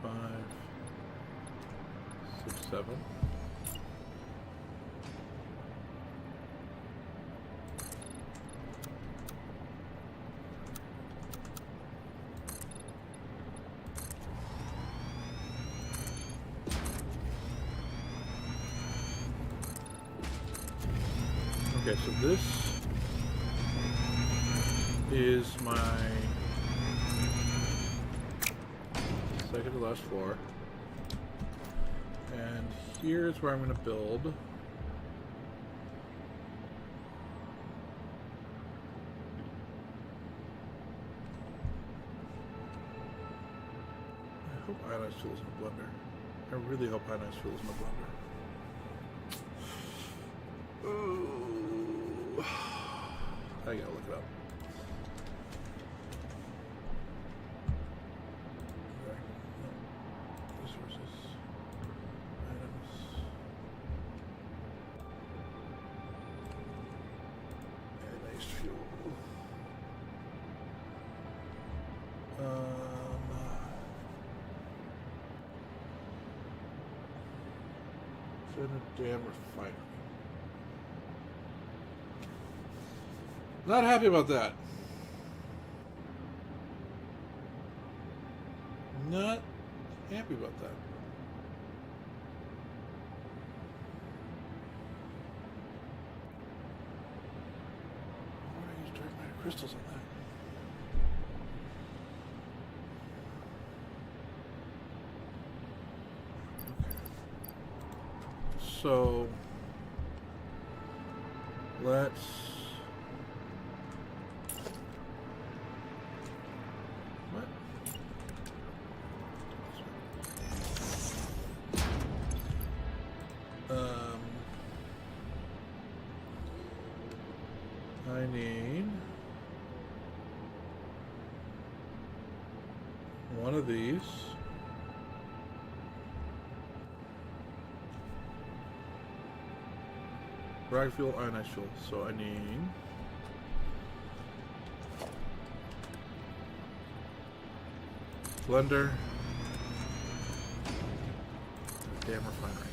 5, 6, 7. Okay, so this is my second to last floor. And here's where I'm going to build. I hope ionized fuel is in a blender. I really hope ionized fuel is in a blender. Ooh. I gotta look it up. Resources. Items. Ionized fuel. It's in a damn refinery. Not happy about that. Not happy about that. Why do I use dark matter crystals on that? Okay. So let's I need one of these. Rocket fuel, ionized fuel. So I need blender. Damn refinery.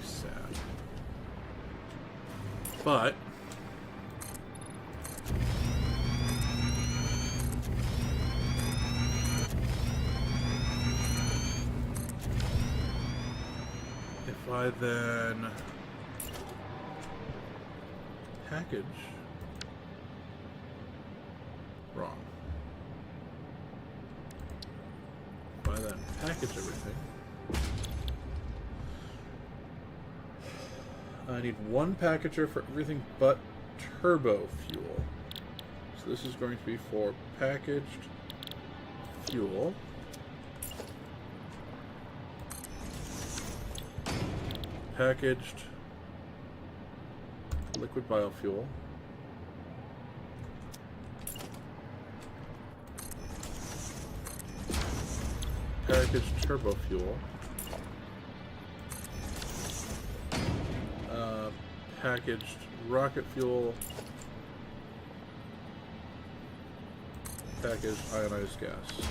It's sad. But if I then package wrong. If I then package everything, I need one packager for everything but turbo fuel. So this is going to be for packaged fuel. Packaged liquid biofuel. Packaged turbo fuel. Packaged rocket fuel. Packaged ionized gas.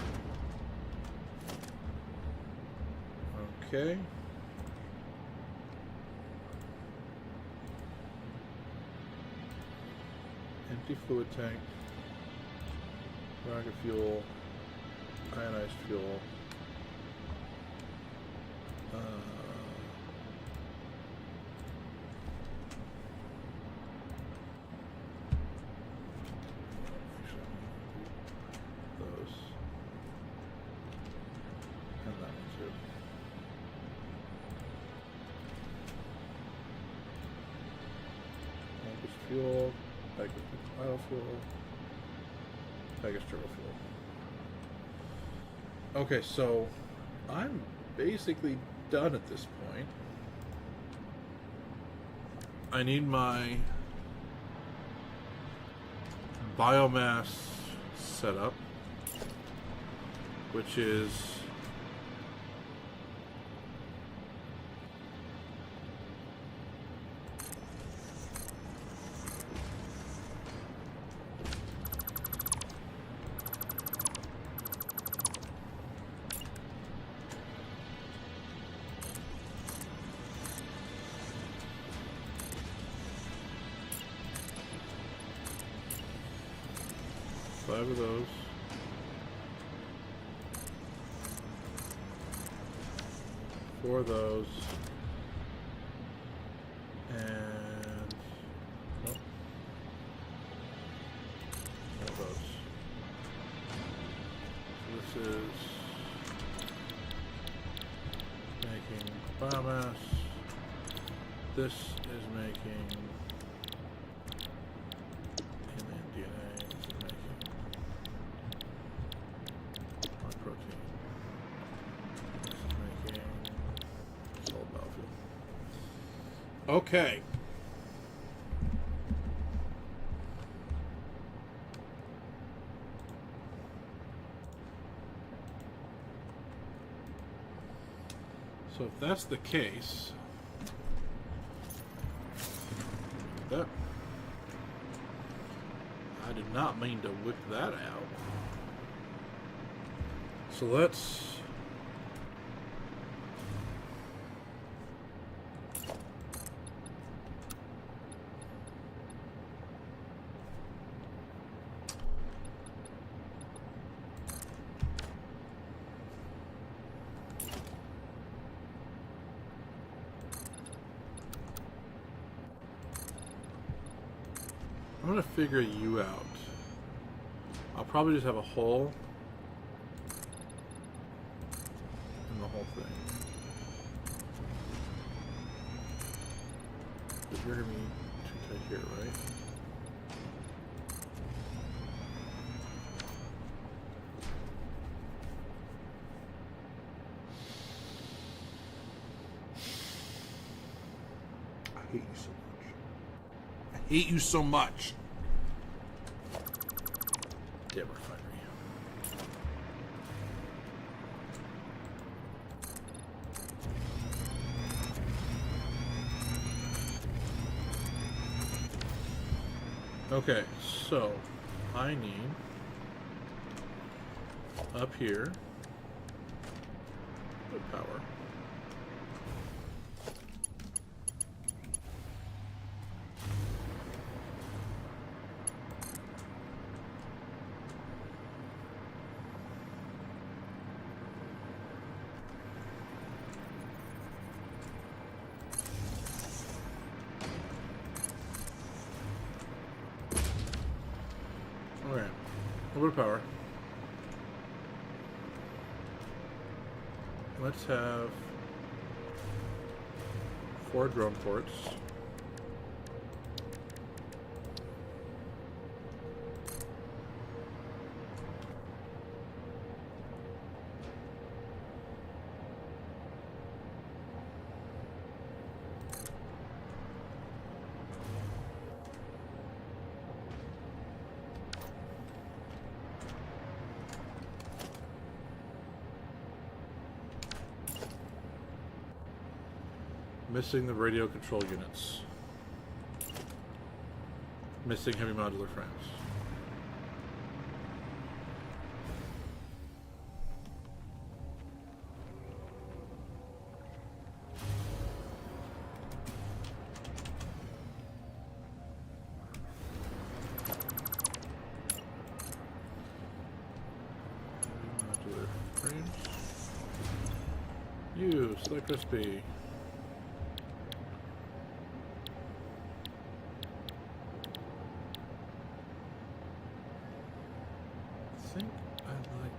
Okay. Empty fluid tank, rocket fuel, ionized fuel, those, and that one too. Packaged fuel. Packaged biofuel, packaged turbo fuel. Okay, so I'm basically done at this point. I need my biomass setup, which is 5 of those. Four of those. And nope. One of those. So this is making biomass. This is making alien DNA. This is making my protein. This is making solid biofuel. Okay. So if that's the case, that I did not mean to whip that out. So let's I'm gonna figure you out. I'll probably just have a hole in the whole thing. But you're gonna be too tight here, right? I hate you so much. I hate you so much. Damn refinery. Okay, so I need up here the power. Okay, a little bit of power. Let's have 4 drone ports. Missing the radio control units. Missing heavy modular frames. Heavy modular frames. You, select recipe. I think I like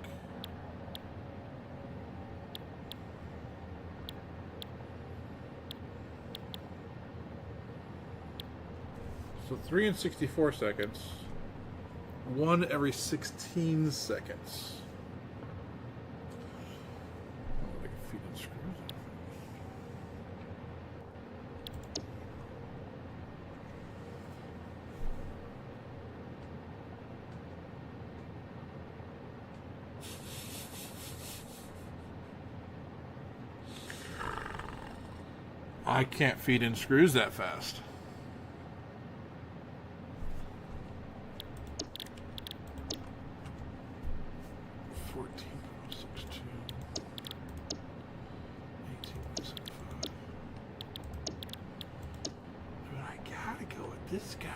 so 3 in 64 seconds, 1 every 16 seconds. Oh, like a feed and screws. I can't feed in screws that fast. But I gotta go with this guy.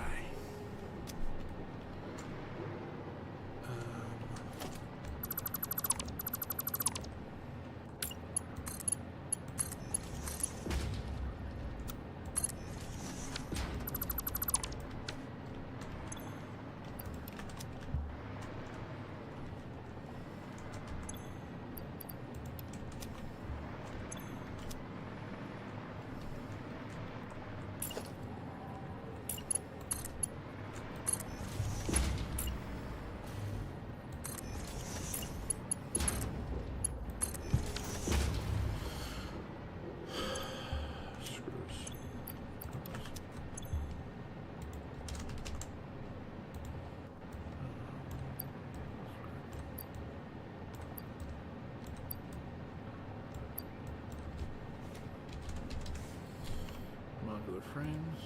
to the frames.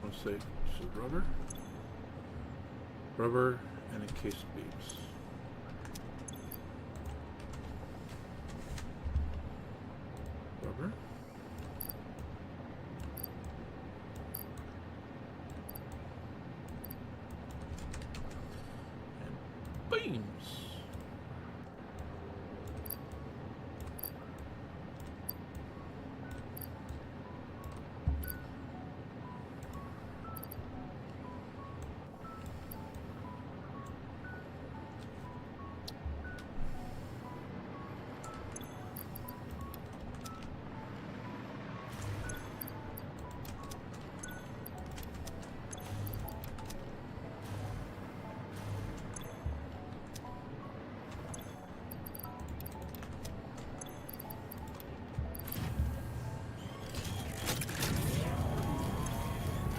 Let's say this is rubber, and encased beams. Rubber. And beams.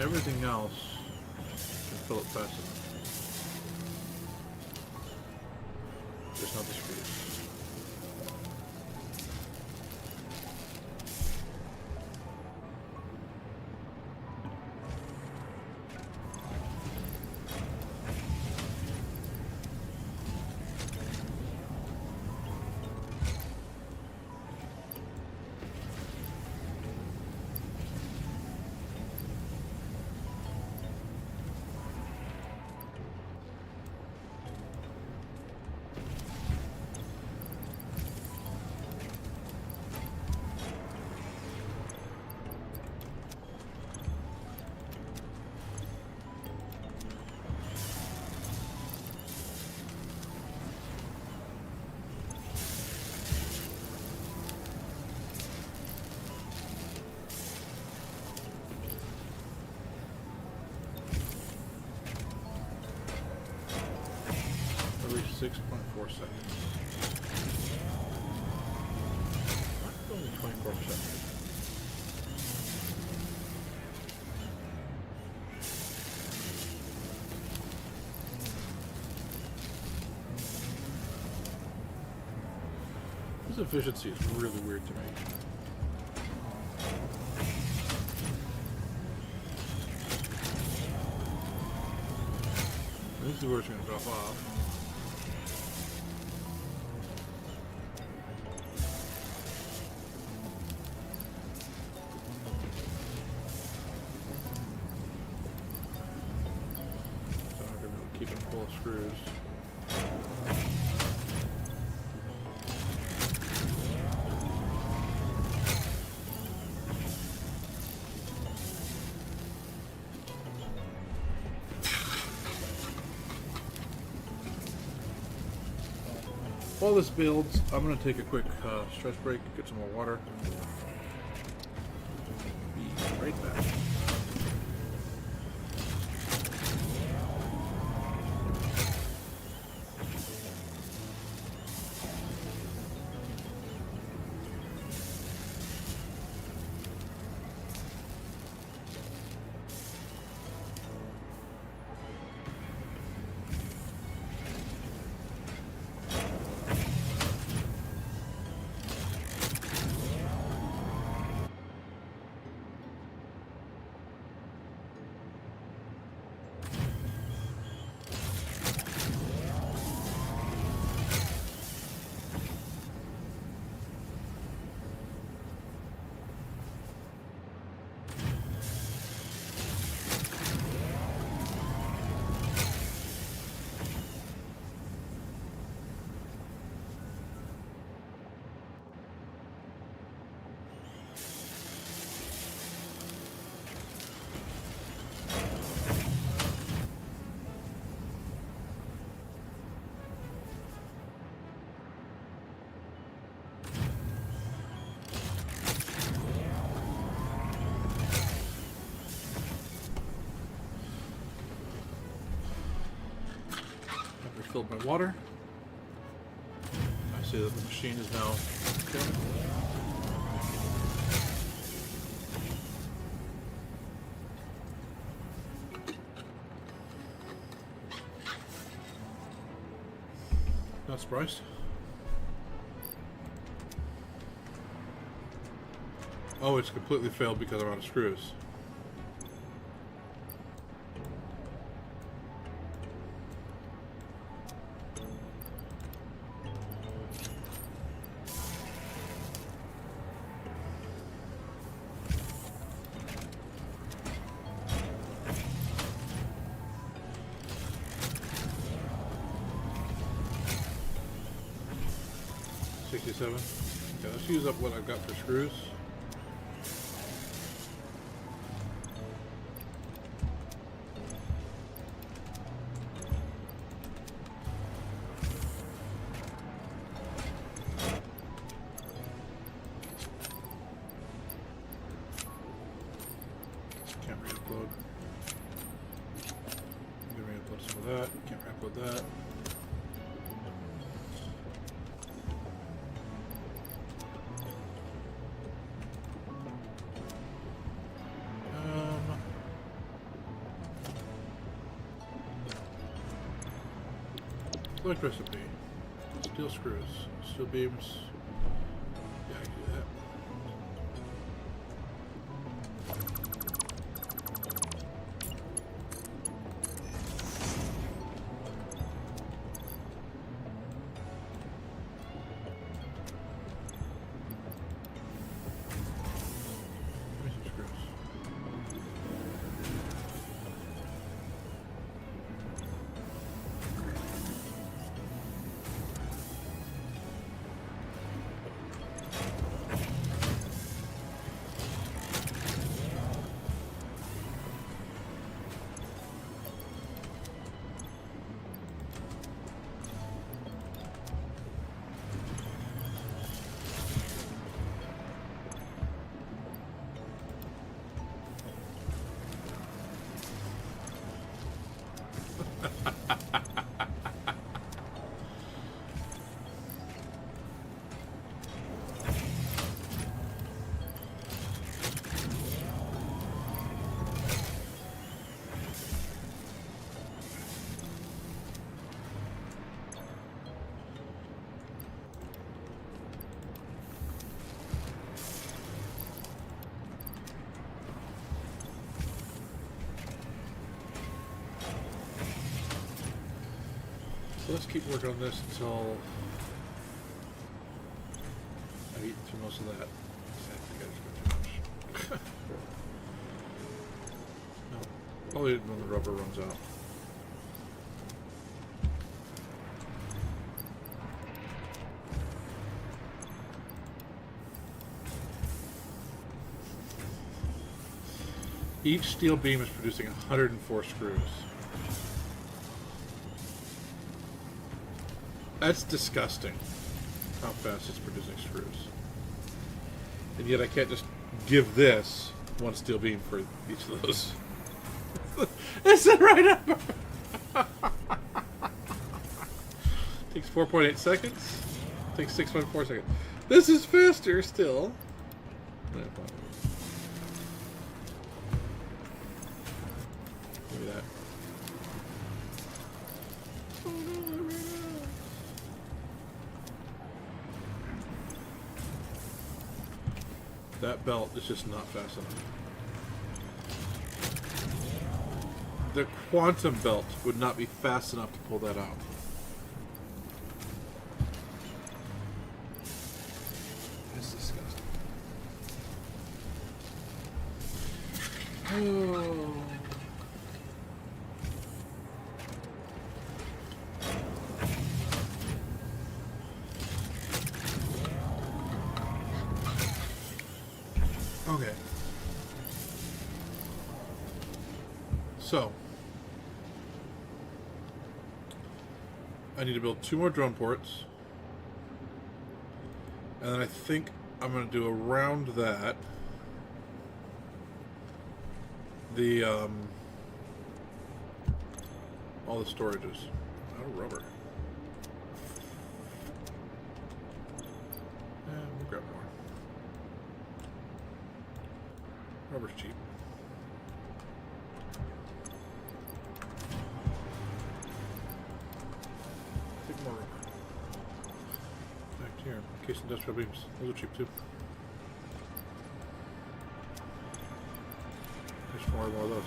Everything else can fill it fast enough. Just not the screws. Every 6.4 seconds. Only 24%. This efficiency is really weird to me. This is where it's going to drop off. So I'm going to keep it full of screws. While this builds, I'm going to take a quick stretch break, get some more water. Be right back. Filled my water. I see that the machine is now filled. Not surprised. Oh, it's completely failed because I'm out of screws. Okay, let's use up what I've got for screws. Can't re-upload. I'm gonna re-upload some of that. Can't re-upload that. Select recipe. Steel screws. Steel beams. Yeah, I can do that. Give me some screws. So let's keep working on this until I've eaten through most of that. I think I just got too much. No, probably when the rubber runs out. Each steel beam is producing 104 screws. That's disgusting, how fast it's producing screws. And yet I can't just give this one steel beam for each of those. Is it right up? Takes 4.8 seconds. Takes 6.4 seconds. This is faster still. Give me that. That belt is just not fast enough. The quantum belt would not be fast enough to pull that out. It's disgusting. Oh. Okay. So, I need to build 2 more drum ports. And then I think I'm going to do around that the all the storages. Out of rubber. We'll grab more. Rubber's cheap. Take more rubber. case industrial beams. Those are cheap too. There's more and more of those.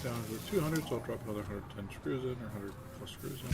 Down to 200, so I'll drop another 110 screws in, or 100 plus screws in.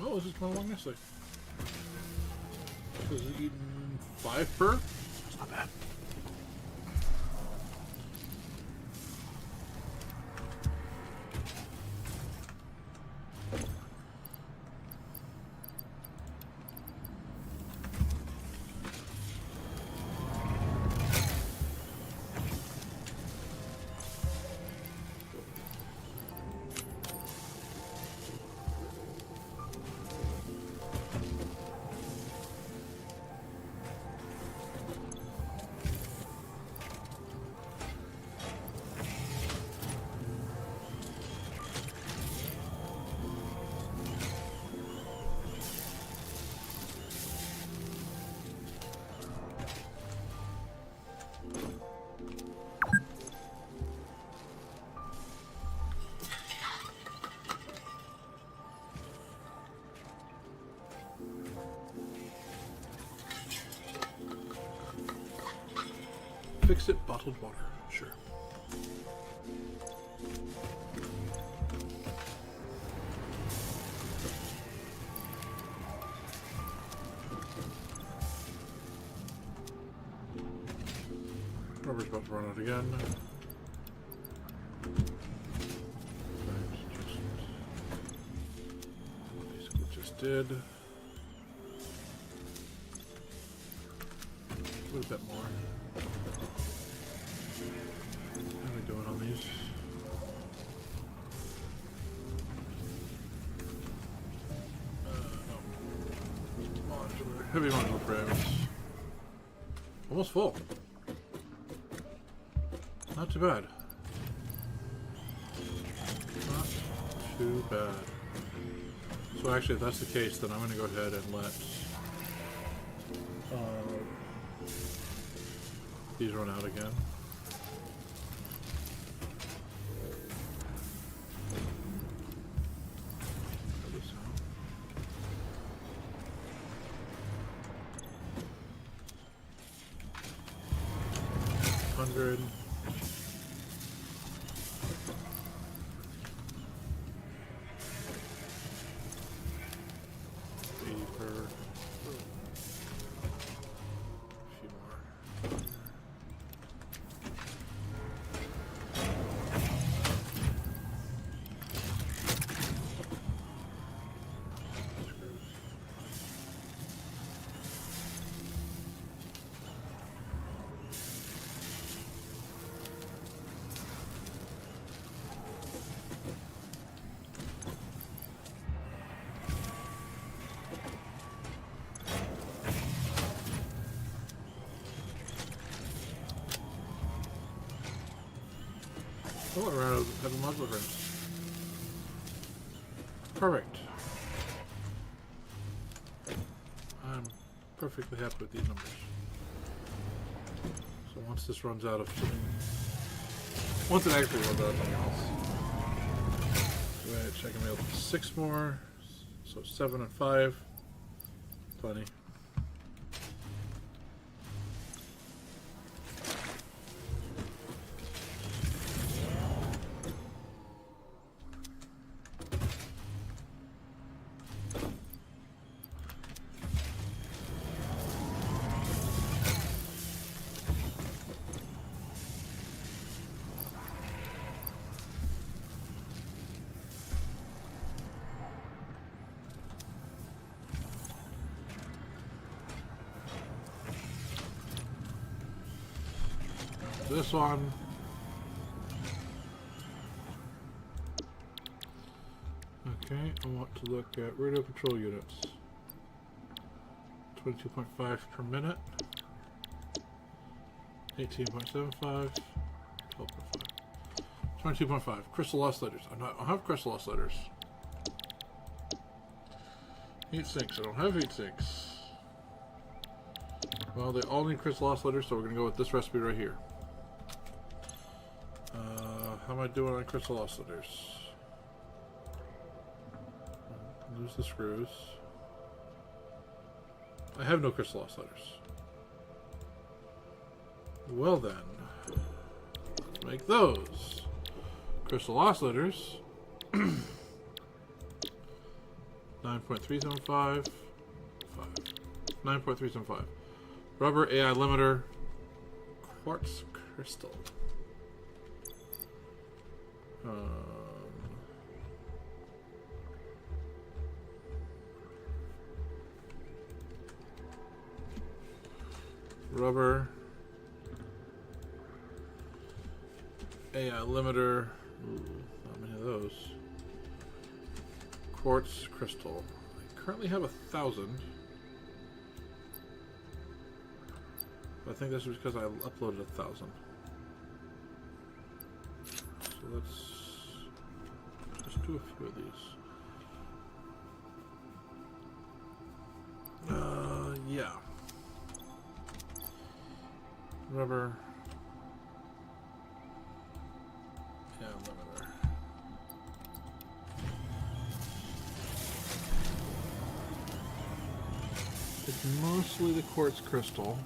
Oh, this is coming along nicely. This is eating 5 per? That's not bad. Fix it, bottled water. Sure. Rubber's about to run out again. Basically just did. A little bit more. How are we doing on these? No. Modular, heavy modular frames. Almost full. Not too bad. Not too bad. So actually, if that's the case, then I'm going to go ahead and let these run out again. $100. Oh, I ran out of modular frames. Perfect. I'm perfectly happy with these numbers. So once this runs out of something, once it actually runs out of something else, go ahead and check and mail 6 more. So 7 and 5. Plenty. This one. Okay, I want to look at radio control units. 22.5 per minute. 18.75. 12.5. 22.5. Crystal oscillators. I don't have crystal oscillators. Heat sinks. I don't have heat sinks. Well, they all need crystal oscillators, so we're going to go with this recipe right here. How am I doing on crystal oscillators? Lose the screws. I have no crystal oscillators. Well then, let's make those. Crystal oscillators. 9.375. 9.375. Rubber AI limiter. Quartz crystal. Rubber AI limiter. Ooh, not many of those. Quartz crystal. I currently have 1,000. I think this is because I uploaded 1,000. So let's just do a few of these. Yeah. Rubber. Yeah, limiter. It's mostly the quartz crystal.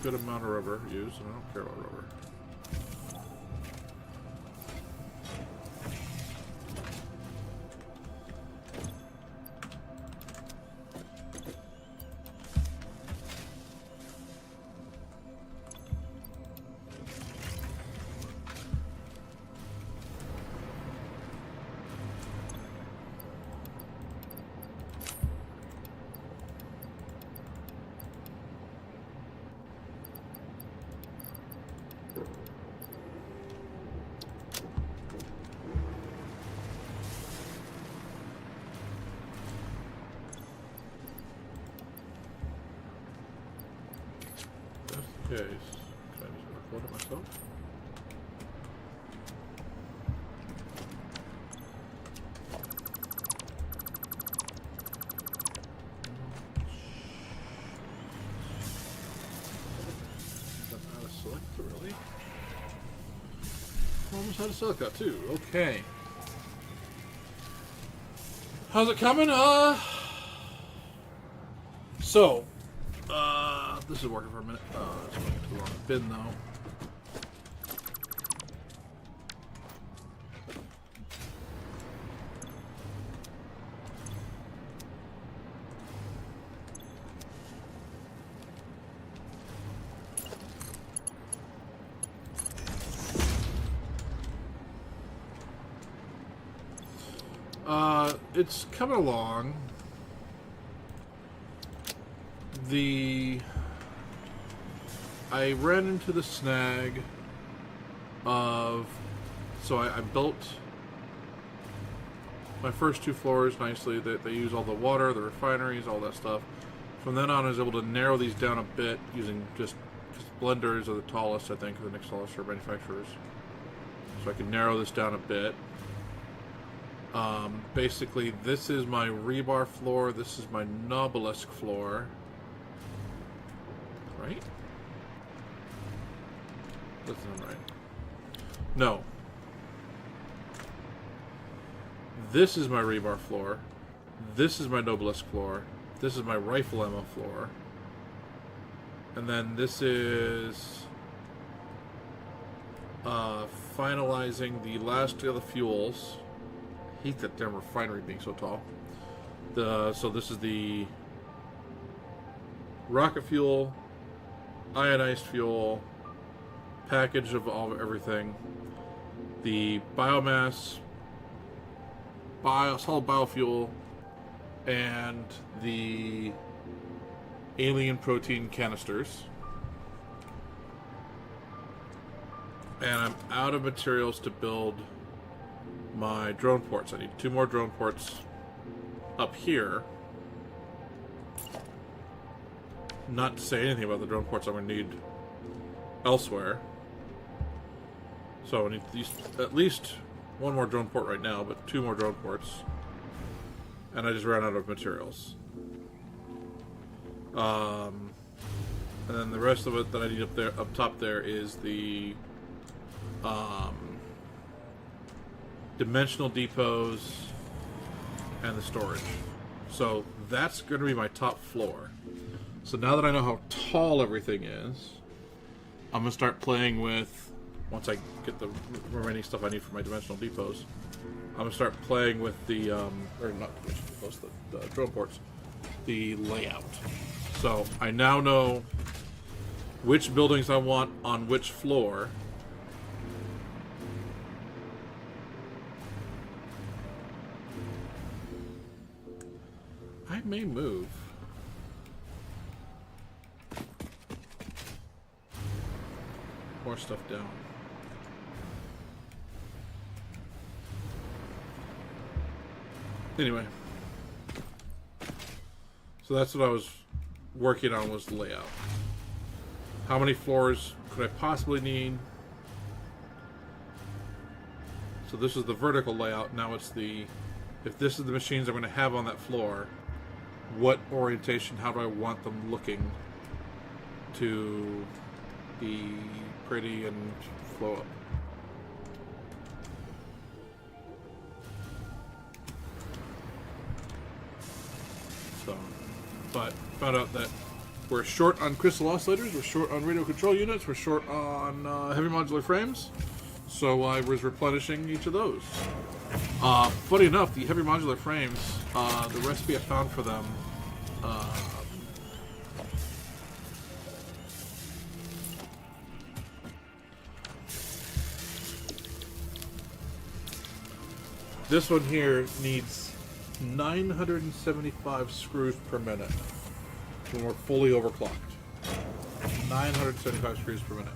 Good amount of rubber used, and I don't care about rubber. Okay, can I just upload it myself? Out of select really. Almost out of silica too. Okay. How's it coming? So. This is working for a minute. It's going too long. Bin though. It's coming along. I ran into the snag of, so I built my first 2 floors nicely. They use all the water, the refineries, all that stuff. From then on, I was able to narrow these down a bit using just blenders are the tallest, I think, the next tallest for manufacturers. So I can narrow this down a bit. Basically, this is my rebar floor. This is my Noblesque floor. Right? That's not right. No. This is my rebar floor. This is my Noblesque floor. This is my rifle ammo floor. And then this is finalizing the last of the fuels. I hate that damn refinery being so tall. So this is the rocket fuel, ionized fuel, package of everything, the biomass, solid biofuel, and the alien protein canisters. And I'm out of materials to build my drone ports. I need 2 more drone ports up here. Not to say anything about the drone ports I'm going to need elsewhere. So I need at least 1 more drone port right now, but 2 more drone ports. And I just ran out of materials. And then the rest of it that I need up top there is the dimensional depots and the storage. So that's going to be my top floor. So now that I know how tall everything is, I'm going to start playing with, once I get the remaining stuff I need for my dimensional depots, I'm going to start playing with the, or not dimensional depots, the drone ports, the layout. So I now know which buildings I want on which floor. I may move. More stuff down. Anyway. So that's what I was working on, was the layout. How many floors could I possibly need? So this is the vertical layout. Now it's the, if this is the machines I'm going to have on that floor, what orientation, how do I want them looking to be pretty and flow up? So, but found out that we're short on crystal oscillators, we're short on radio control units, we're short on heavy modular frames, so I was replenishing each of those. Funny enough, the heavy modular frames, the recipe I found for them, this one here needs 975 screws per minute when we're fully overclocked. 975 screws per minute.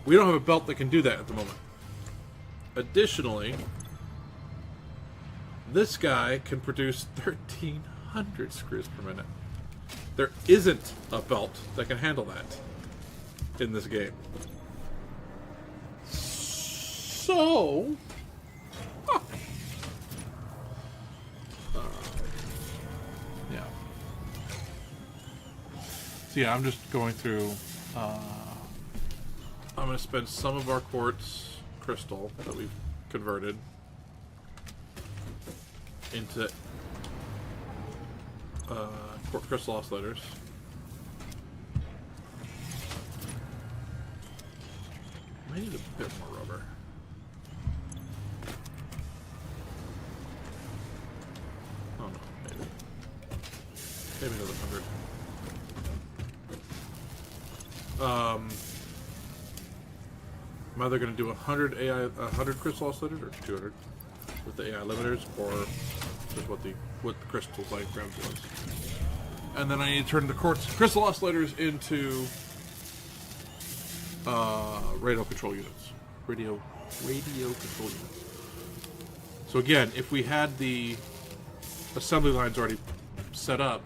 We don't have a belt that can do that at the moment. Additionally, this guy can produce 1,300 screws per minute. There isn't a belt that can handle that in this game. So, yeah. So yeah, I'm just going through. I'm going to spend some of our quartz crystal that we've converted into crystal oscillators. I need a bit more rubber. Oh no, maybe. Maybe another 100. I'm either going to do 100 AI, 100 crystal oscillators, or 200 with the AI limiters, or just what the crystals I grabbed was. And then I need to turn the crystal oscillators into radio control units. Radio control units. So again, if we had the assembly lines already set up,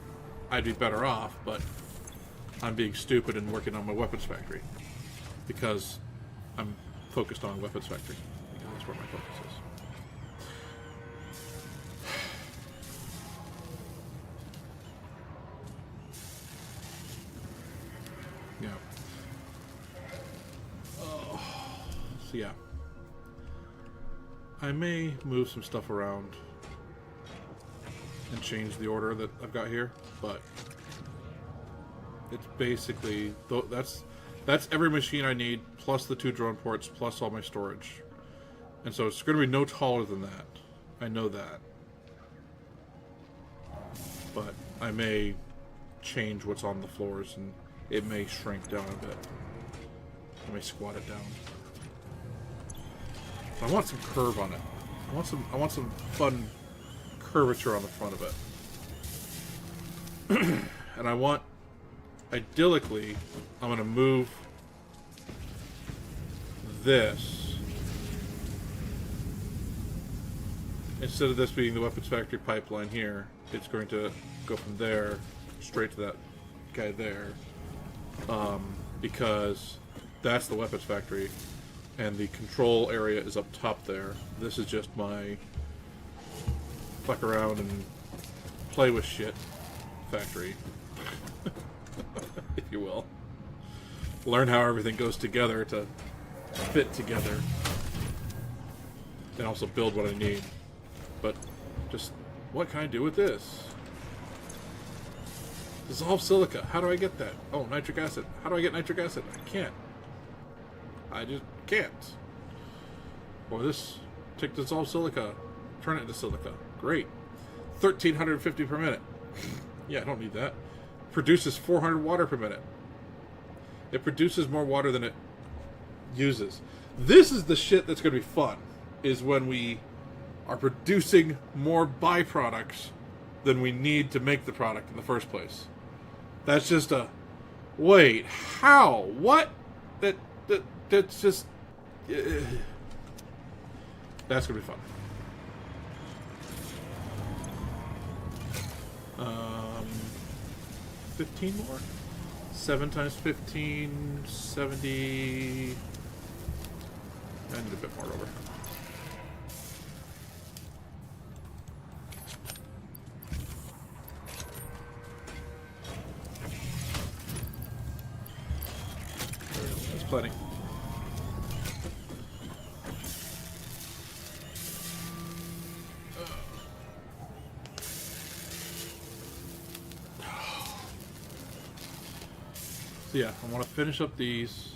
I'd be better off, but I'm being stupid and working on my weapons factory. Because I'm focused on weapons factory. Because that's where my focus is. Yeah. Oh. So yeah. I may move some stuff around and change the order that I've got here, but it's basically that's every machine I need plus the 2 drone ports plus all my storage, and so it's going to be no taller than that. I know that, but I may change what's on the floors and it may shrink down a bit. I may squat it down. I want some curve on it. I want some fun curvature on the front of it. And I want, idyllically, I'm going to move this. Instead of this being the weapons factory pipeline here, it's going to go from there straight to that guy there. Because that's the weapons factory. And the control area is up top there. This is just my fuck around and play with shit factory, if you will. Learn how everything goes together to fit together. And also build what I need. But just, what can I do with this? Dissolve silica. How do I get that? Oh, nitric acid. How do I get nitric acid? I can't. I just can't. Or this, take dissolved silica, turn it into silica. Great. 1,350 per minute. Yeah, I don't need that. Produces 400 water per minute. It produces more water than it uses. This is the shit that's going to be fun, is when we are producing more byproducts than we need to make the product in the first place. That's just a, wait, how? What? That's just... that's going to be fun. 15 more? 7 times 15, 70... I need a bit more rubber. That's plenty. So yeah, I want to finish up these.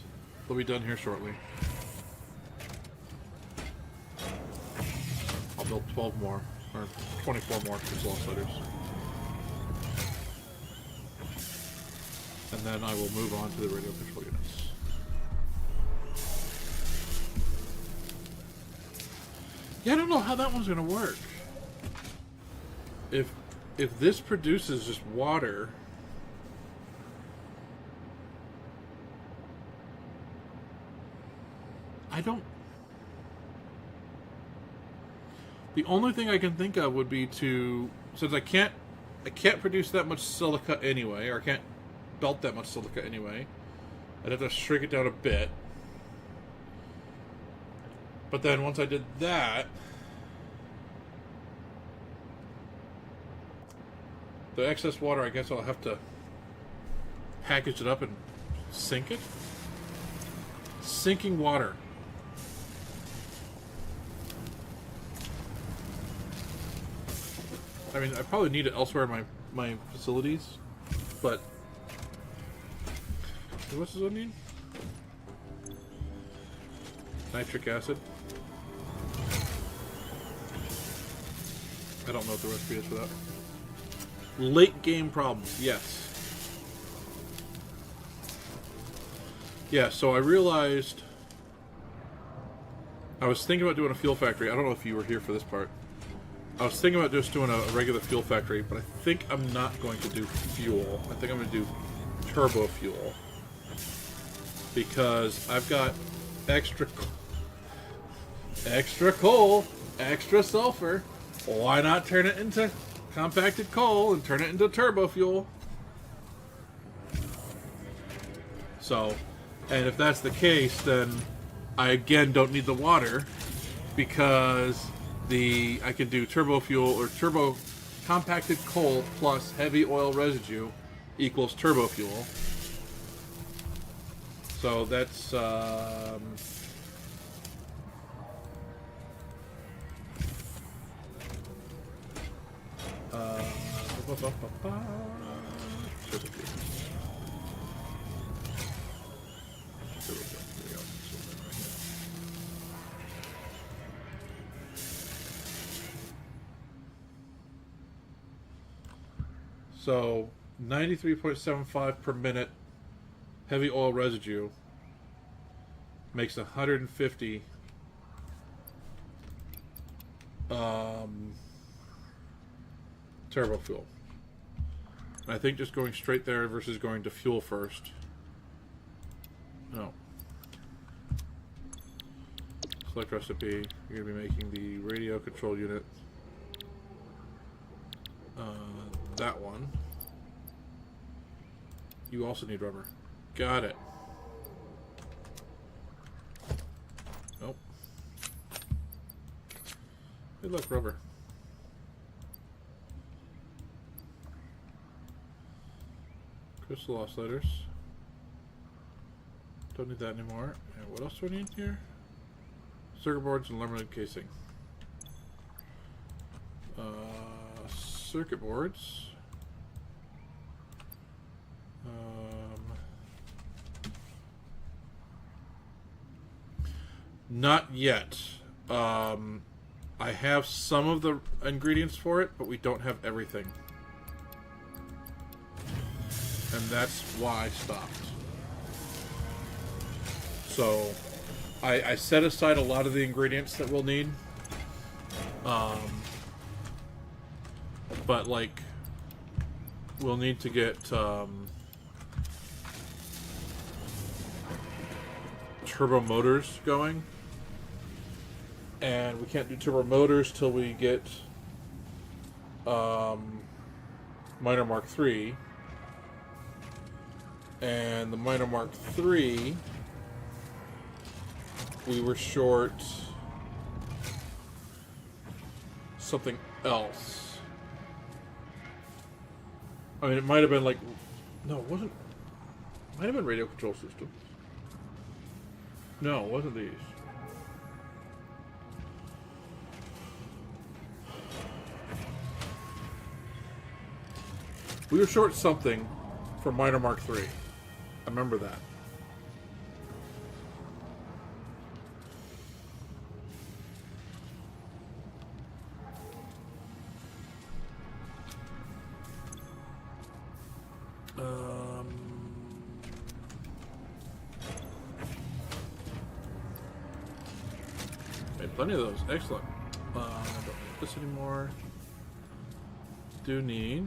They'll be done here shortly. I'll build 12 more, or 24 more control sliders. And then I will move on to the radio control units. Yeah, I don't know how that one's going to work. If this produces just water... I don't... The only thing I can think of would be to... Since I can't produce that much silica anyway, or I can't belt that much silica anyway, I'd have to shrink it down a bit. But then once I did that... The excess water, I guess I'll have to package it up and sink it? Sinking water. I mean, I probably need it elsewhere in my facilities, but... What's this one mean? Nitric acid. I don't know what the recipe is for that. Late game problems, yes. Yeah, so I realized... I was thinking about doing a fuel factory. I don't know if you were here for this part. I was thinking about just doing a regular fuel factory, but I think I'm not going to do fuel. I think I'm going to do turbo fuel. Because I've got extra coal, extra sulfur. Why not turn it into compacted coal and turn it into turbo fuel? So, and if that's the case, then I again don't need the water because I can do turbo fuel or turbo compacted coal plus heavy oil residue equals turbo fuel. So that's so 93.75 per minute heavy oil residue makes 150 turbo fuel. And I think just going straight there versus going to fuel first. No. Select recipe. You're going to be making the radio control unit. That one. You also need rubber. Got it. Nope. Hey, look, rubber. Crystal oscillators. Don't need that anymore. And what else do I need here? Circuit boards and laminated casing. Circuit boards. Not yet. I have some of the ingredients for it, but we don't have everything. And that's why I stopped. So, I set aside a lot of the ingredients that we'll need. But, like, we'll need to get turbo motors going. And we can't do turbo motors till we get Miner Mark III. And the Miner Mark III, we were short something else. I mean, it might have been like... No, it wasn't... It might have been radio control systems. No, it wasn't these. We were short something for Miner Mark III. I remember that. Made plenty of those. Excellent. I don't need this anymore. Do need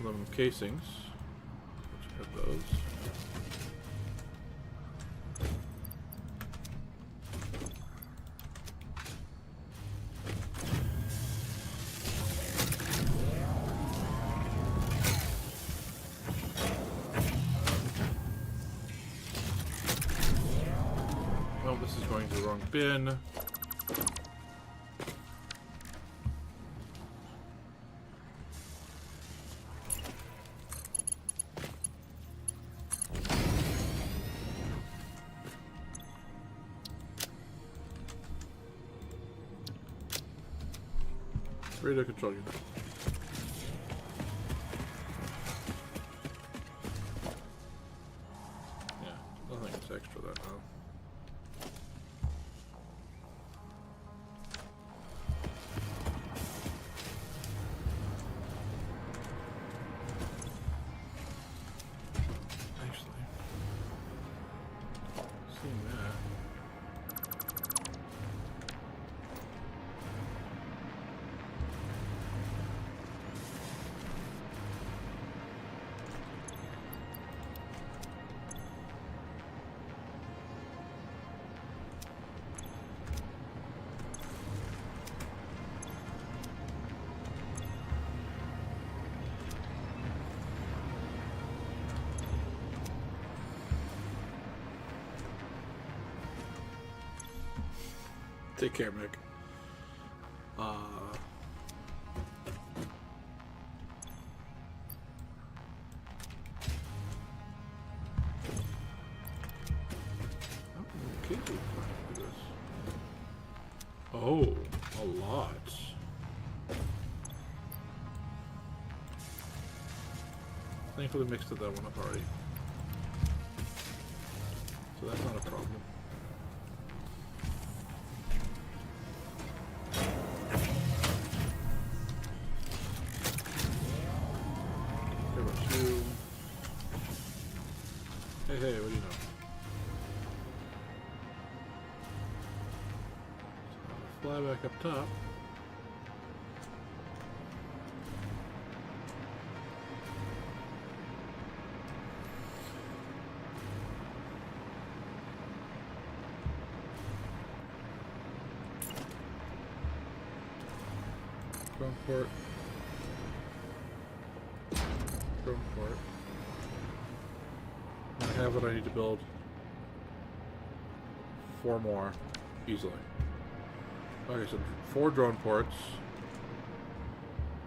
aluminum casings. Let's have those. Oh, this is going to the wrong bin. Radio control unit. Yeah, nothing is extra that now. Actually, seeing that. Take care, Mick. Oh, a lot. Thankfully mixed that one up already. So that's not a problem. Here about you. Hey, what do you know? So fly back up top. Drone port. I have what I need to build. 4 more easily. Okay, so 4 drone ports.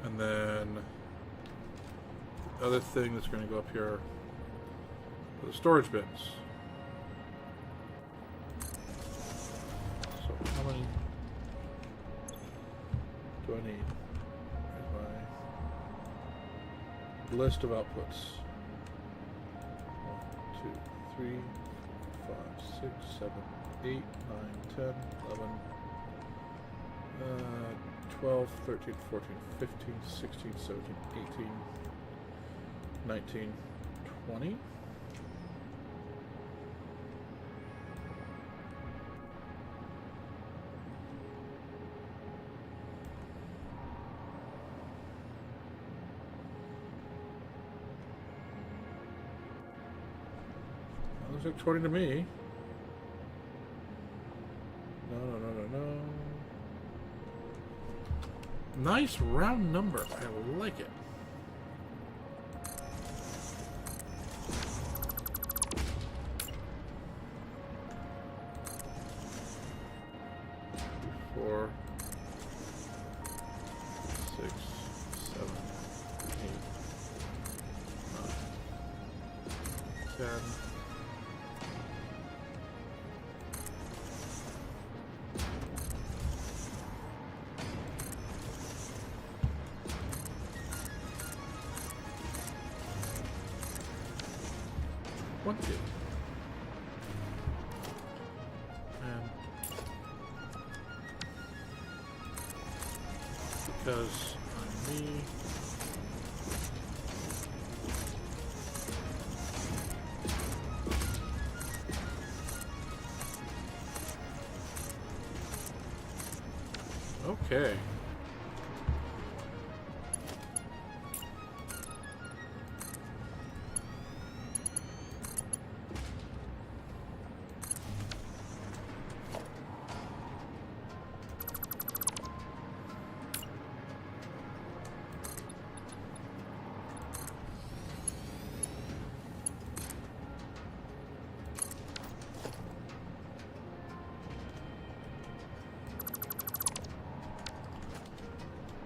And then the other thing that's going to go up here are the storage bins. So how many do I need? Here's my list of outputs. 1, 2, 3, 5, 6, 7, 8, 9, 10, 11, 12, 13, 14, 15, 16, 17, 18, 19, 20. Looks like 20 to me. No. Nice round number. I like it. Four, 6, 7, 8, 9, 10. One, two. And because I'm me. Okay.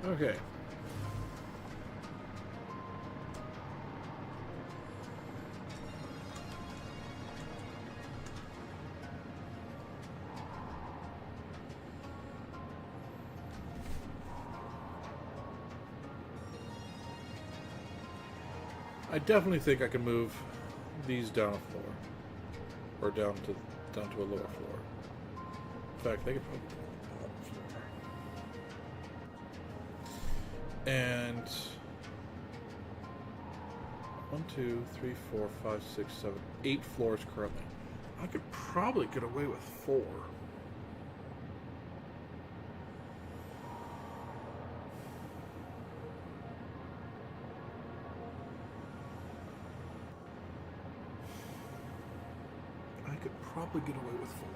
Okay. I definitely think I can move these down a floor, or down to a lower floor. In fact, they could probably go up a floor. And 1, 2, 3, 4, 5, 6, 7, 8 floors currently. I could probably get away with 4. I could probably get away with 4.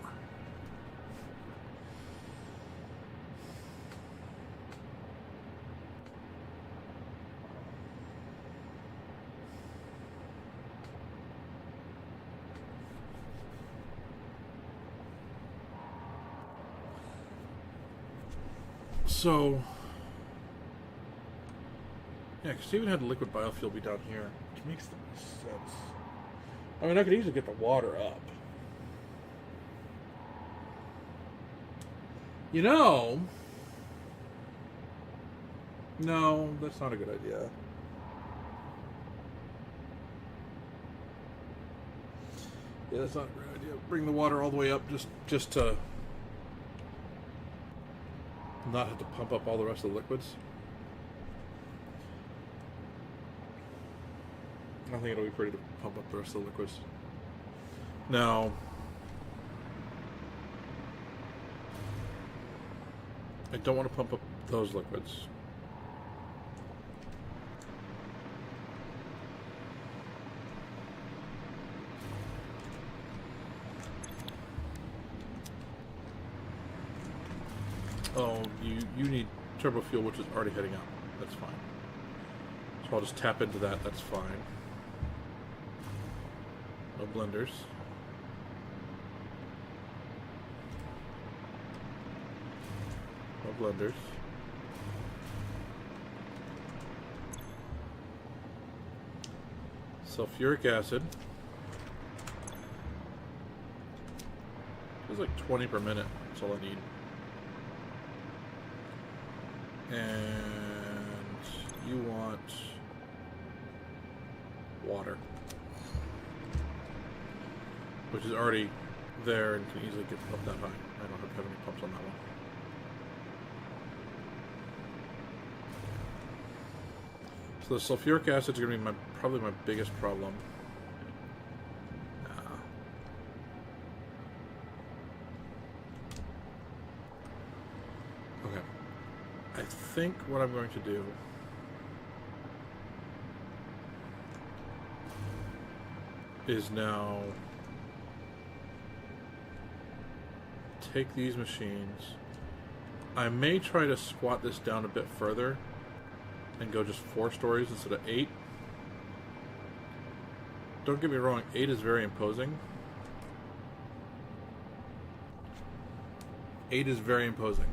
So, yeah, because even had the liquid biofuel be down here, which makes the most sense. I mean, I could easily get the water up. You know, no, that's not a good idea. Yeah, that's not a great idea. Bring the water all the way up just to not have to pump up all the rest of the liquids. I think it'll be pretty to pump up the rest of the liquids. Now, I don't want to pump up those liquids. Oh, you need turbo fuel, which is already heading up. That's fine. So I'll just tap into that. That's fine. No blenders. No blenders. Sulfuric acid. It's like 20 per minute. That's all I need. And you want water, which is already there and can easily get up that high. I don't have any pumps on that one. So the sulfuric acid is going to be probably my biggest problem. Okay. I think what I'm going to do is now take these machines. I may try to squat this down a bit further and go just 4 stories instead of 8. Don't get me wrong, 8 is very imposing. 8 is very imposing.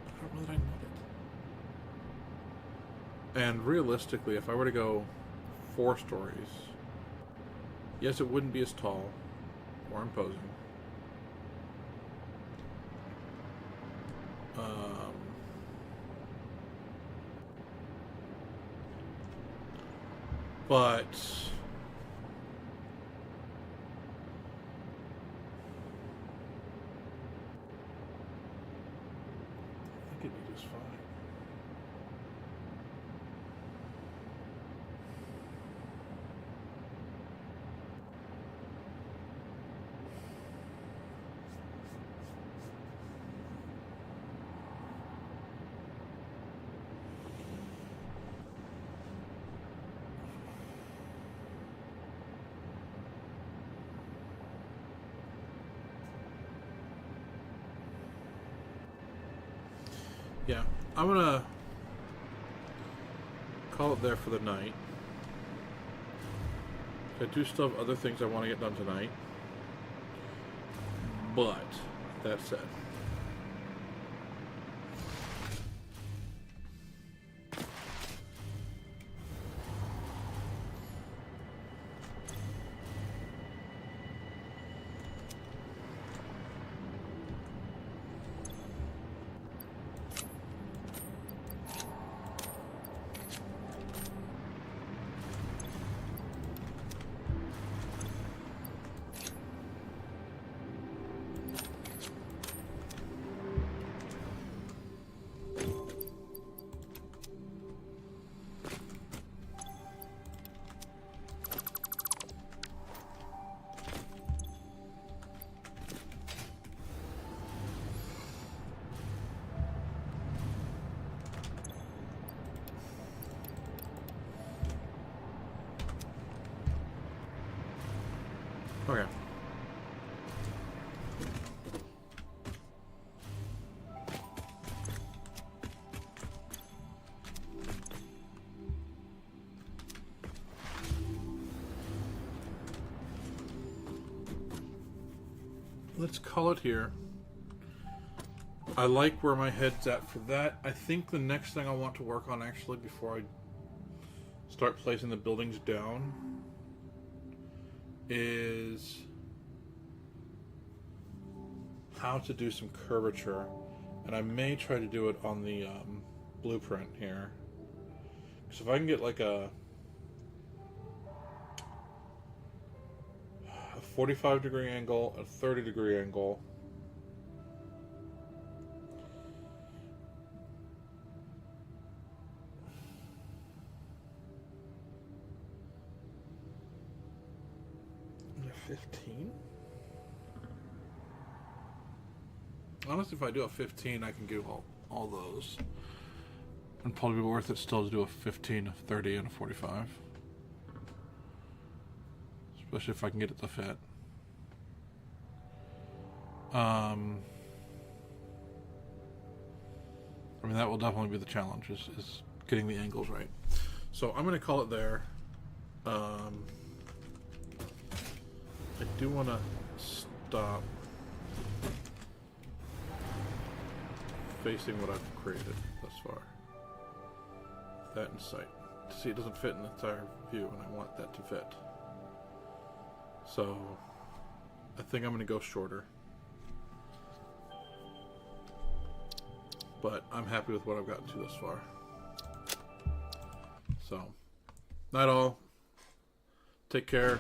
I don't know that I need it. And realistically, if I were to go 4 stories, yes, it wouldn't be as tall or imposing. But I think it'd be just fine. Yeah, I'm gonna call it there for the night. I do still have other things I want to get done tonight. But, that said, okay. Let's call it here. I like where my head's at for that. I think the next thing I want to work on, actually, before I start placing the buildings down, is how to do some curvature. And I may try to do it on the blueprint here. Because if I can get like a 45-degree angle, a 30-degree angle, and a 15. Honestly, if I do a 15, I can do all those. And probably be worth it still to do a 15, a 30, and a 45. Especially if I can get it to fit. I mean, that will definitely be the challenge, is getting the angles right. So I'm going to call it there. I do want to stop facing what I've created thus far. That in sight. See, it doesn't fit in the entire view, and I want that to fit. So I think I'm going to go shorter. But I'm happy with what I've gotten to thus far. So, night all. Take care.